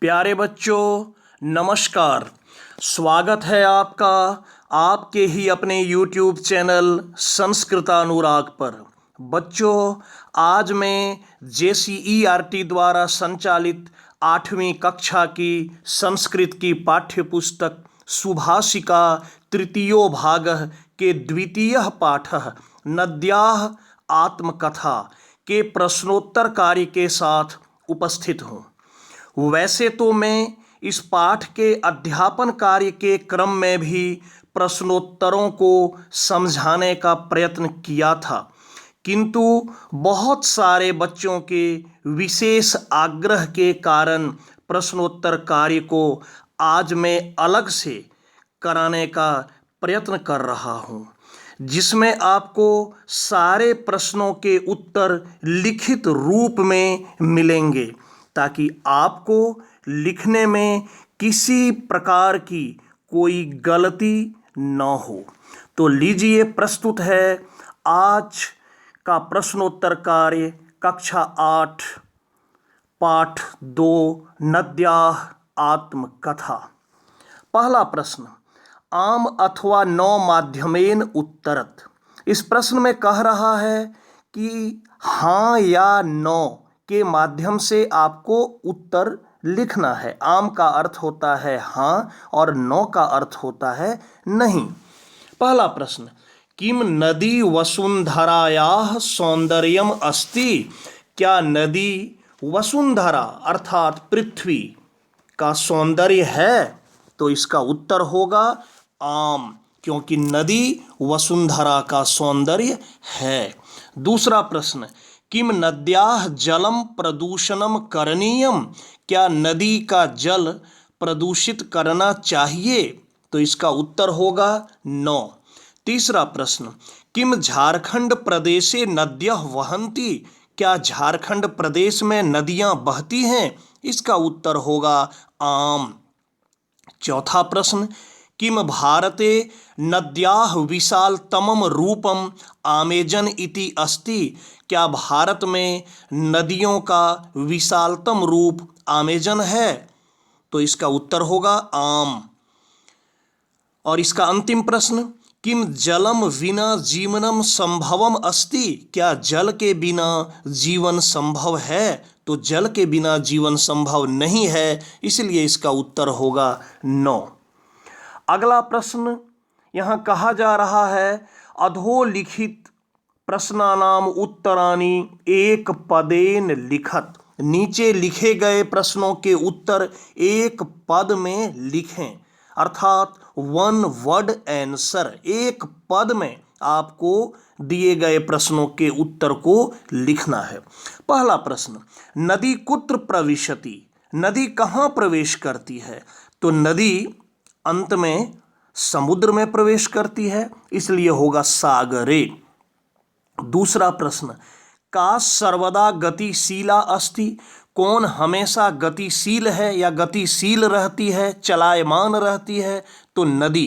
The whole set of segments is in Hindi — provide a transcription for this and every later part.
प्यारे बच्चों, नमस्कार। स्वागत है आपका आपके ही अपने YouTube चैनल संस्कृतानुराग पर। बच्चों, आज मैं JCERT द्वारा संचालित 8वीं कक्षा की संस्कृत की पाठ्य पुस्तक सुभाषिका तृतीयो भागः के द्वितीयः पाठः नद्याः आत्मकथा के प्रश्नोत्तर कार्य के साथ उपस्थित हूँ। वैसे तो मैं इस पाठ के अध्यापन कार्य के क्रम में भी प्रश्नोत्तरों को समझाने का प्रयत्न किया था, किंतु बहुत सारे बच्चों के विशेष आग्रह के कारण प्रश्नोत्तर कार्य को आज मैं अलग से कराने का प्रयत्न कर रहा हूँ, जिसमें आपको सारे प्रश्नों के उत्तर लिखित रूप में मिलेंगे, ताकि आपको लिखने में किसी प्रकार की कोई गलती न हो। तो लीजिए, प्रस्तुत है आज का प्रश्नोत्तर कार्य कक्षा 8 पाठ 2 नद्याः आत्मकथा। पहला प्रश्न, आम अथवा न माध्यमेन उत्तरत। इस प्रश्न में कह रहा है कि हाँ या न के माध्यम से आपको उत्तर लिखना है। आम का अर्थ होता है हाँ और न का अर्थ होता है नहीं। पहला प्रश्न, किम नदी वसुंधरायाः सौंदर्यम अस्ति। क्या नदी वसुंधरा अर्थात पृथ्वी का सौंदर्य है? तो इसका उत्तर होगा आम, क्योंकि नदी वसुंधरा का सौंदर्य है। दूसरा प्रश्न, किम नद्याः जलम प्रदूषणम करणीयम। क्या नदी का जल प्रदूषित करना चाहिए? तो इसका उत्तर होगा नो। तीसरा प्रश्न, किम झारखंड प्रदेशे नद्यः वहन्ति। क्या झारखंड प्रदेश में नदियां बहती हैं? इसका उत्तर होगा आम। चौथा प्रश्न, किम भारते नद्याः विशालतमं रूपम आमेजन इति अस्ति। क्या भारत में नदियों का विशालतम रूप आमेजन है? तो इसका उत्तर होगा आम। और इसका अंतिम प्रश्न, किम जलम विना जीवनम संभवम अस्ति। क्या जल के बिना जीवन संभव है? तो जल के बिना जीवन संभव नहीं है, इसलिए इसका उत्तर होगा नो। अगला प्रश्न यहाँ कहा जा रहा है, अधोलिखित प्रश्नानाम उत्तराणि एक पदेन लिखत। नीचे लिखे गए प्रश्नों के उत्तर एक पद में लिखें, अर्थात वन वर्ड आंसर। एक पद में आपको दिए गए प्रश्नों के उत्तर को लिखना है। पहला प्रश्न, नदी कुत्र प्रविशति। नदी कहाँ प्रवेश करती है? तो नदी अंत में समुद्र में प्रवेश करती है, इसलिए होगा सागरे। दूसरा प्रश्न, का सर्वदा गतिशीला अस्ति। कौन हमेशा गतिशील है या गतिशील रहती है, चलायमान रहती है? तो नदी,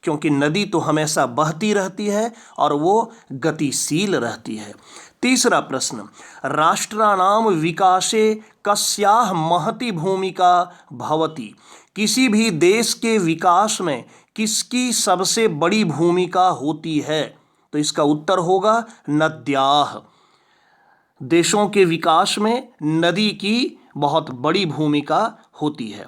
क्योंकि नदी तो हमेशा बहती रहती है और वो गतिशील रहती है। तीसरा प्रश्न, राष्ट्राणाम विकासे कस्याः महती भूमिका भवति। किसी भी देश के विकास में किसकी सबसे बड़ी भूमिका होती है? तो इसका उत्तर होगा नद्याः। देशों के विकास में नदी की बहुत बड़ी भूमिका होती है।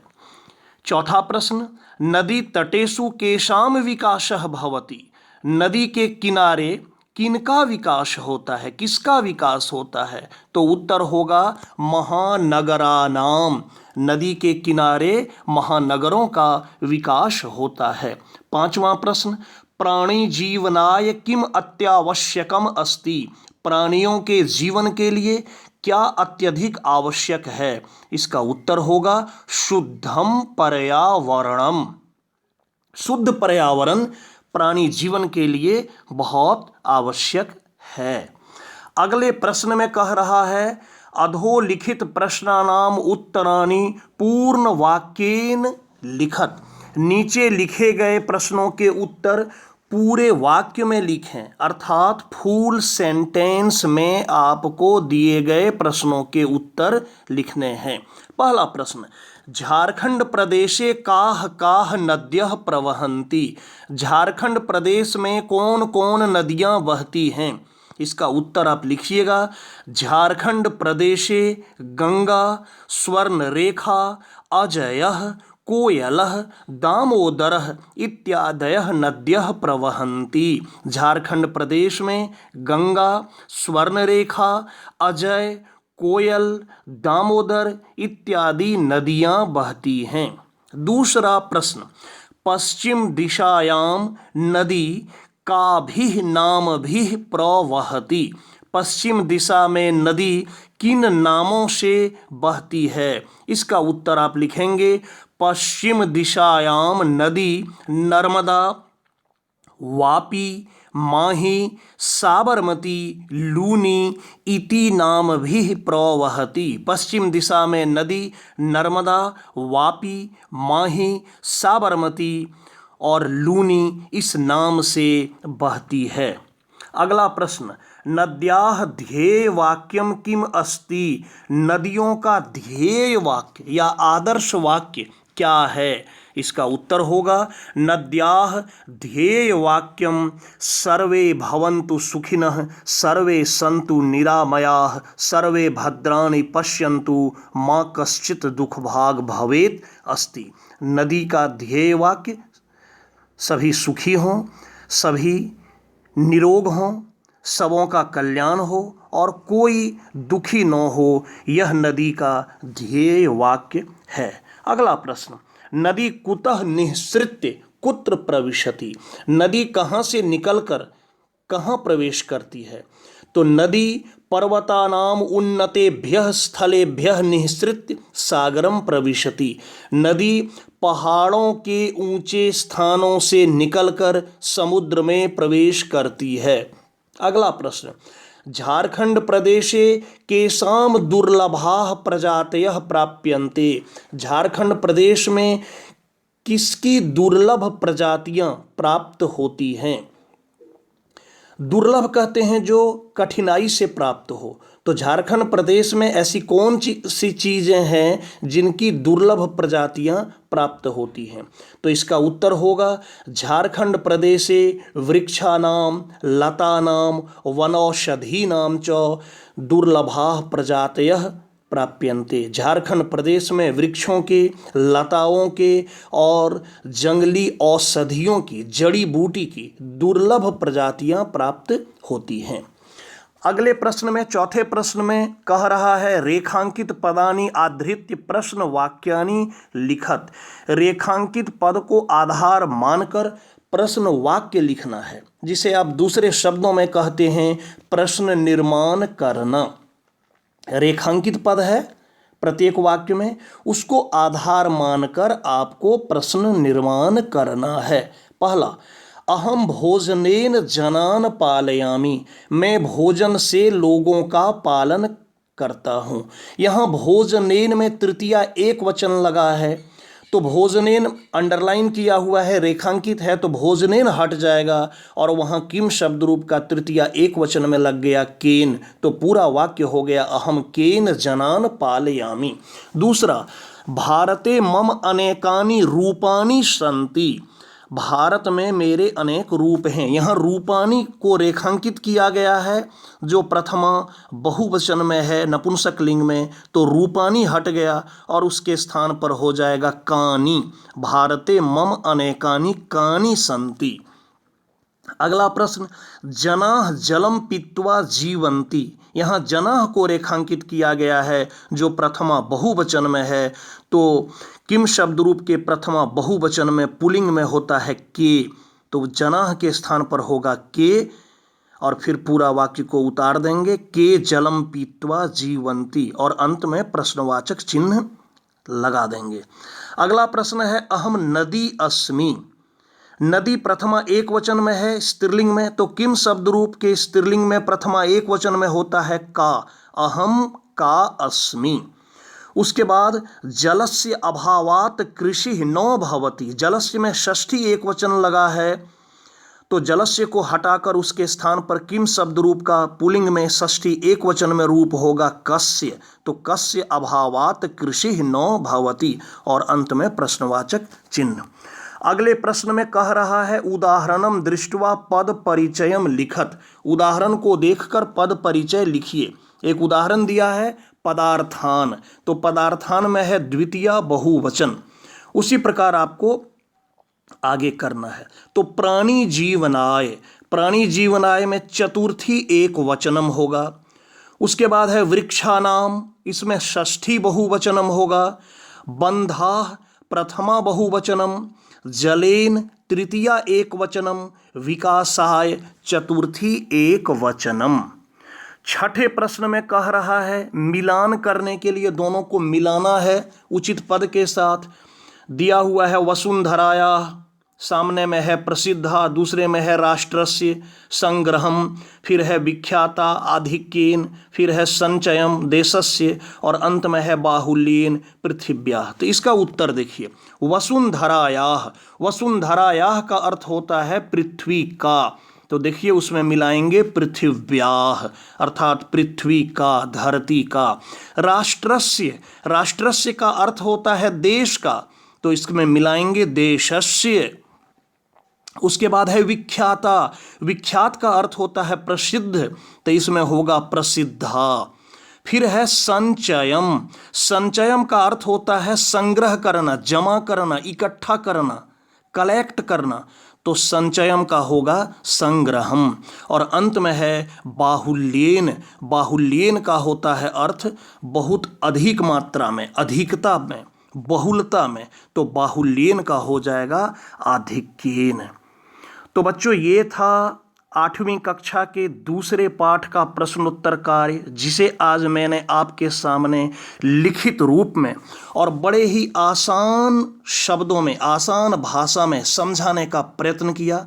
चौथा प्रश्न, नदी तटेषु केषां विकासः भवति। नदी के किनारे किनका विकास होता है, किसका विकास होता है? तो उत्तर होगा महानगराणाम। नदी के किनारे महानगरों का विकास होता है। पांचवा प्रश्न, प्राणी जीवनाय किम अत्यावश्यकम अस्ति। प्राणियों के जीवन के लिए क्या अत्यधिक आवश्यक है? इसका उत्तर होगा शुद्धम पर्यावरणम। शुद्ध पर्यावरण प्राणी जीवन के लिए बहुत आवश्यक है। अगले प्रश्न में कह रहा है, अधोलिखित प्रश्नानाम उत्तराणि पूर्ण वाक्येन लिखत। नीचे लिखे गए प्रश्नों के उत्तर पूरे वाक्य में लिखें, अर्थात फुल सेंटेंस में आपको दिए गए प्रश्नों के उत्तर लिखने हैं। पहला प्रश्न, झारखंड प्रदेशे काह काह नद्यः प्रवहन्ति। झारखंड प्रदेश में कौन कौन नदियां बहती हैं? इसका उत्तर आप लिखिएगा। झारखंड प्रदेशे गंगा, स्वर्णरेखा, अजयः, कोयलः, दामोदरः इत्यादयः नद्यः प्रवहन्ति। झारखंड प्रदेश में गंगा, स्वर्णरेखा, अजय, कोयल, दामोदर इत्यादि नदियां बहती हैं। दूसरा प्रश्न, पश्चिम दिशायां नदी काभिः नामभिः प्रवहति। पश्चिम दिशा में नदी किन नामों से बहती है? इसका उत्तर आप लिखेंगे, पश्चिम दिशायां नदी नर्मदा, वापी, माही, साबरमती, लूनी इति नामभिः प्रवहति। पश्चिम दिशा में नदी नर्मदा, वापी, माही, साबरमती और लूनी इस नाम से बहती है। अगला प्रश्न, नद्याः ध्येय वाक्यम किम अस्ति। नदियों का ध्येय वाक्य या आदर्श वाक्य क्या है? इसका उत्तर होगा, नद्याः ध्येय वाक्यम सर्वे भवन्तु सुखिनः, सर्वे सन्तु निरामयाः, सर्वे भद्राणि पश्यन्तु, मा कश्चित् दुःखभाग् भवेत् अस्ति। नदी का ध्येय वाक्य सभी सुखी हों, सभी निरोग हों, सबों का कल्याण हो और कोई दुखी न हो, यह नदी का ध्येय वाक्य है। अगला प्रश्न, नदी कुतः निःसृत्य कुत्र प्रविशति। नदी कहाँ से निकलकर कहाँ प्रवेश करती है? तो नदी पर्वतानाम उन्नतेभ्यः स्थलेभ्यः निःसृत्य सागरम प्रविशति। नदी पहाड़ों के ऊंचे स्थानों से निकलकर समुद्र में प्रवेश करती है। अगला प्रश्न, झारखंड प्रदेशे केषां दुर्लभाः प्रजातयः प्राप्यन्ते। झारखंड प्रदेश में किसकी दुर्लभ प्रजातियां प्राप्त होती हैं? दुर्लभ कहते हैं जो कठिनाई से प्राप्त हो। तो झारखंड प्रदेश में ऐसी कौन सी चीज़ें हैं जिनकी दुर्लभ प्रजातियां प्राप्त होती हैं? तो इसका उत्तर होगा, झारखंड प्रदेशे वृक्षानाम, लतानाम, वनौषधीनाम च दुर्लभाः प्रजातयः प्राप्यन्ते। झारखंड प्रदेश में वृक्षों के, लताओं के और जंगली औषधियों की, जड़ी बूटी की दुर्लभ प्रजातियां प्राप्त होती हैं। अगले प्रश्न में, चौथे प्रश्न में कह रहा है, रेखांकित पदानि आधृत्य प्रश्न वाक्यानि लिखत। रेखांकित पद को आधार मानकर प्रश्न वाक्य लिखना है, जिसे आप दूसरे शब्दों में कहते हैं प्रश्न निर्माण करना। रेखांकित पद है प्रत्येक वाक्य में, उसको आधार मानकर आपको प्रश्न निर्माण करना है। पहला, अहम भोजनेन जनान पालयामि। मैं भोजन से लोगों का पालन करता हूँ। यहाँ भोजनेन में तृतीया एक वचन लगा है, तो भोजनेन अंडरलाइन किया हुआ है, रेखांकित है, तो भोजनेन हट जाएगा और वहाँ किम शब्द रूप का तृतीया एक वचन में लग गया केन, तो पूरा वाक्य हो गया अहम केन जनान पालयामि। दूसरा, भारते मम अनेकानि रूपानि सन्ति। भारत में मेरे अनेक रूप हैं। यहाँ रूपानी को रेखांकित किया गया है, जो प्रथमा बहुवचन में है नपुंसक लिंग में, तो रूपानी हट गया और उसके स्थान पर हो जाएगा कानी। भारते मम अनेकानि कानि सन्ति। अगला प्रश्न, जनाः जलम पीत्वा जीवन्ति। यहाँ जनाः को रेखांकित किया गया है, जो प्रथमा बहुवचन में है, तो किम शब्द रूप के प्रथमा बहुवचन में पुल्लिंग में होता है के, तो जनाः के स्थान पर होगा के और फिर पूरा वाक्य को उतार देंगे, के जलम पीत्वा जीवन्ति, और अंत में प्रश्नवाचक चिन्ह लगा देंगे। अगला प्रश्न है, अहम नदी अस्मि। नदी प्रथमा एक वचन में है स्त्रीलिंग में, तो किम शब्द रूप के स्त्रीलिंग में प्रथमा एक वचन में होता है का, अहम का अस्मि। उसके बाद जलस्य अभावात कृषि न भवति। जलस्य में षष्ठी एक वचन लगा है, तो जलस्य को हटाकर उसके स्थान पर किम शब्द रूप का पुल्लिंग में षष्ठी एक वचन में रूप होगा कस्य। तो कस्य अभावात कृषि न भवति, और अंत में प्रश्नवाचक चिन्ह। अगले प्रश्न में कह रहा है उदाहरणम दृष्ट्वा पद परिचयम लिखत। उदाहरण को देखकर पद परिचय लिखिए। एक उदाहरण दिया है पदार्थान, तो पदार्थान में है द्वितीय बहुवचन। उसी प्रकार आपको आगे करना है। तो प्राणी जीवनाय, प्राणी जीवनाय में चतुर्थी एक वचनम होगा। उसके बाद है वृक्षानाम, इसमें षष्ठी बहुवचनम होगा। बंधा प्रथमा बहुवचनम, जलेन तृतीया एक वचनम, विकासाय चतुर्थी एक वचनम। छठे प्रश्न में कह रहा है मिलान करने के लिए दोनों को मिलाना है उचित पद के साथ। दिया हुआ है वसुंधराया, सामने में है प्रसिद्धा, दूसरे में है राष्ट्रस्य संग्रहम, फिर है विख्याता आधिक्येन, फिर है संचयम देशस्य, और अंत में है बाहुल्येन पृथिव्याः। तो इसका उत्तर देखिए वसुंधरायाः। वसुंधरायाः का अर्थ होता है पृथ्वी का, तो देखिए उसमें मिलाएंगे पृथिव्याः अर्थात पृथ्वी का, धरती का। राष्ट्रस्य, राष्ट्रस्य का अर्थ होता है देश का, तो इसमें मिलाएंगे देशस्य। उसके बाद है विख्याता, विख्यात का अर्थ होता है प्रसिद्ध, तो इसमें होगा प्रसिद्धा। फिर है संचयम, संचयम का अर्थ होता है संग्रह करना, जमा करना, इकट्ठा करना, कलेक्ट करना, तो संचयम का होगा संग्रहम। और अंत में है बाहुल्येन, बाहुल्येन का होता है अर्थ बहुत अधिक मात्रा में, अधिकता में, बहुलता में, तो बाहुल्येन का हो जाएगा आधिक्येन। तो बच्चों ये था 8वीं कक्षा के दूसरे पाठ का प्रश्नोत्तर कार्य, जिसे आज मैंने आपके सामने लिखित रूप में और बड़े ही आसान शब्दों में, आसान भाषा में समझाने का प्रयत्न किया।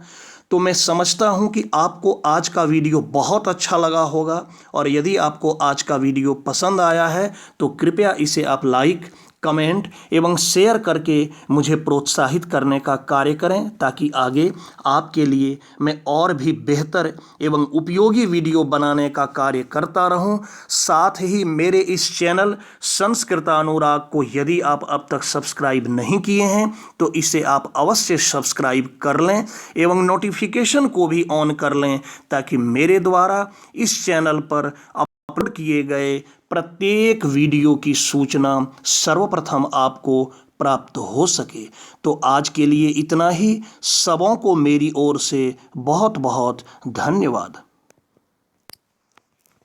तो मैं समझता हूं कि आपको आज का वीडियो बहुत अच्छा लगा होगा, और यदि आपको आज का वीडियो पसंद आया है तो कृपया इसे आप लाइक, कमेंट एवं शेयर करके मुझे प्रोत्साहित करने का कार्य करें, ताकि आगे आपके लिए मैं और भी बेहतर एवं उपयोगी वीडियो बनाने का कार्य करता रहूं। साथ ही मेरे इस चैनल संस्कृतानुराग को यदि आप अब तक सब्सक्राइब नहीं किए हैं तो इसे आप अवश्य सब्सक्राइब कर लें एवं नोटिफिकेशन को भी ऑन कर लें, ताकि मेरे द्वारा इस चैनल पर अपलोड किए गए प्रत्येक वीडियो की सूचना सर्वप्रथम आपको प्राप्त हो सके। तो आज के लिए इतना ही। सबों को मेरी ओर से बहुत बहुत धन्यवाद।